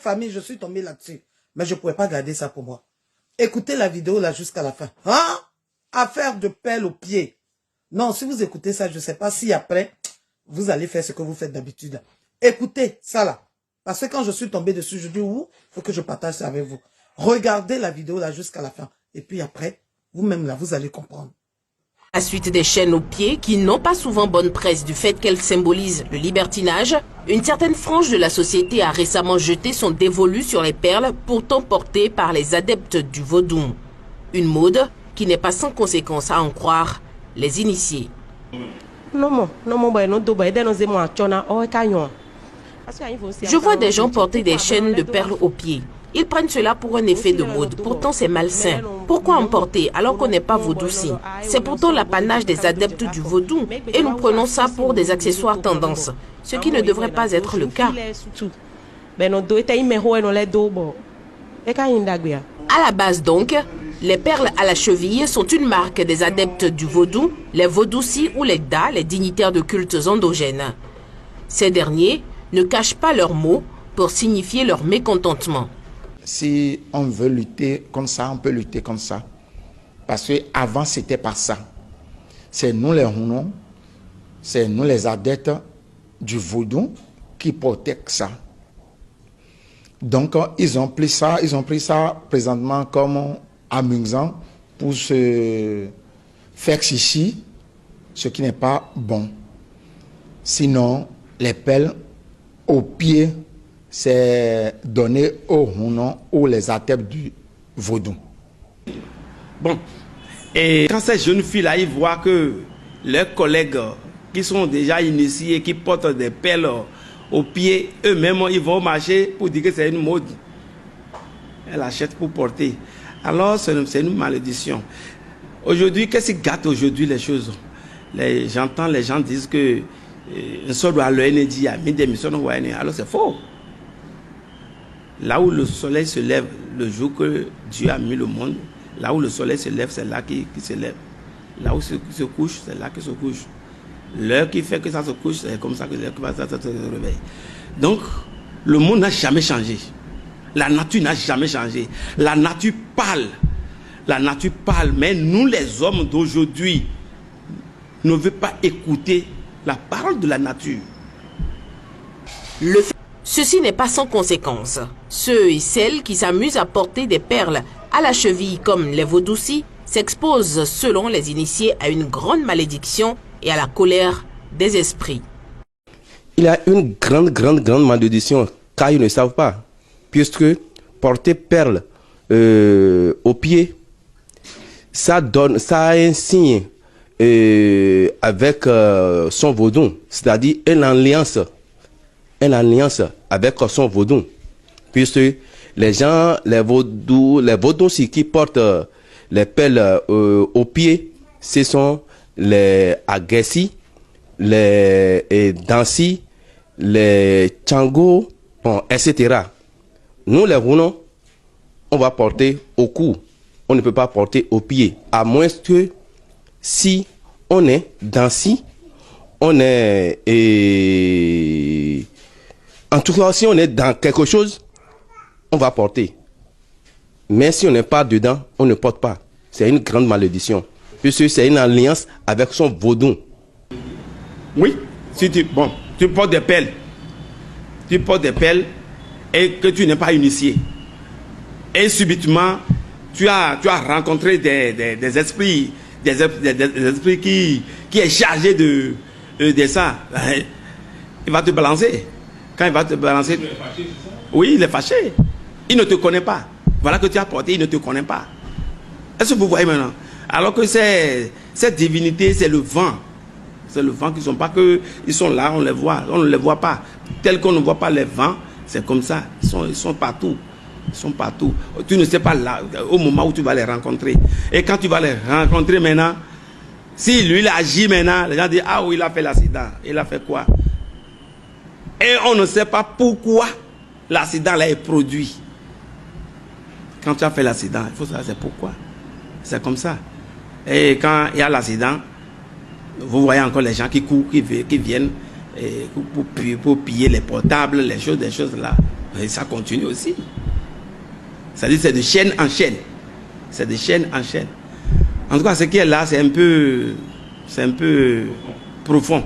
Famille, je suis tombé là-dessus. Mais je ne pouvais pas garder ça pour moi. Écoutez la vidéo là jusqu'à la fin. Hein? Affaire de pelle au pied. Non, si vous écoutez ça, je ne sais pas si après, vous allez faire ce que vous faites d'habitude. Écoutez ça là. Parce que quand je suis tombé dessus, je dis, il faut que je partage ça avec vous. Regardez la vidéo là jusqu'à la fin. Et puis après, vous-même là, vous allez comprendre. À la suite des chaînes aux pieds qui n'ont pas souvent bonne presse du fait qu'elles symbolisent le libertinage, une certaine frange de la société a récemment jeté son dévolu sur les perles pourtant portées par les adeptes du vaudou. Une mode qui n'est pas sans conséquence à en croire les initiés. Je vois des gens porter des chaînes de perles aux pieds. Ils prennent cela pour un effet de mode. Pourtant, c'est malsain. Pourquoi en porter alors qu'on n'est pas vaudouci? C'est pourtant l'apanage des adeptes du vaudou. Et nous prenons ça pour des accessoires tendance. Ce qui ne devrait pas être le cas. À la base donc, les perles à la cheville sont une marque des adeptes du vaudou, les vaudoucis ou les da, les dignitaires de cultes endogènes. Ces derniers ne cachent pas leurs mots pour signifier leur mécontentement. Si on veut lutter comme ça, on peut lutter comme ça. Parce qu'avant, c'était pas ça. C'est nous les Hunos, c'est nous les adeptes du vaudou qui portaient ça. Donc, ils ont pris ça présentement comme amusant pour se faire chichi, ce qui n'est pas bon. Sinon, les pelles aux pieds, c'est donné aux Hunos ou les adeptes du vaudou. Bon, et quand ces jeunes filles-là, ils voient que leurs collègues qui sont déjà initiés, qui portent des perles aux pieds, eux-mêmes, ils vont marcher pour dire que c'est une mode. Elles achètent pour porter. Alors, c'est une malédiction. Aujourd'hui, qu'est-ce qui gâte aujourd'hui les choses? J'entends les gens disent que alors c'est faux. Là où le soleil se lève, le jour que Dieu a mis le monde, là où le soleil se lève, c'est là qu'il se lève. Là où il se couche, c'est là qu'il se couche. L'heure qui fait que ça se couche, c'est comme ça que ça se réveille. Donc, le monde n'a jamais changé. La nature n'a jamais changé. La nature parle. La nature parle, mais nous les hommes d'aujourd'hui ne veulent pas écouter la parole de la nature. Ceci n'est pas sans conséquence. Ceux et celles qui s'amusent à porter des perles à la cheville comme les vaudoucis s'exposent selon les initiés à une grande malédiction et à la colère des esprits. Il y a une grande malédiction car ils ne savent pas. Puisque porter perles au pied, ça a un signe avec son vaudou, c'est-à-dire une alliance avec son vaudou. Puisque les gens, les vaudous qui portent les perles au pied, ce sont les Agessi, les Dansi, les Tchango, bon, etc. Nous les Hunos, on va porter au cou. On ne peut pas porter au pied. À moins que si on est Dansi, on est... En tout cas, si on est dans quelque chose, on va porter. Mais si on n'est pas dedans, on ne porte pas. C'est une grande malédiction. Puisque c'est une alliance avec son vaudou. Oui, si tu portes des perles. Tu portes des perles et que tu n'es pas initié. Et subitement, tu as rencontré des esprits, des esprits qui est chargé de ça. Il va te balancer. Quand il va te balancer... Il est fâché, c'est ça? Oui, il est fâché. Il ne te connaît pas. Voilà que tu as porté, il ne te connaît pas. Est-ce que vous voyez maintenant? Alors que cette divinité, c'est le vent. C'est le vent qui ne sont pas que... Ils sont là, on les voit. On ne les voit pas. Tel qu'on ne voit pas les vents, c'est comme ça. Ils sont partout. Ils sont partout. Tu ne sais pas là, au moment où tu vas les rencontrer. Et quand tu vas les rencontrer maintenant, si lui il agit maintenant, les gens disent, ah oui, il a fait l'accident. Il a fait quoi? Et on ne sait pas pourquoi l'accident là est produit. Quand tu as fait l'accident, il faut savoir c'est pourquoi. C'est comme ça. Et quand il y a l'accident, vous voyez encore les gens qui courent, qui viennent pour piller les portables, des choses là. Et ça continue aussi. C'est-à-dire c'est de chaîne en chaîne. C'est de chaîne en chaîne. En tout cas, ce qui est là, c'est un peu profond.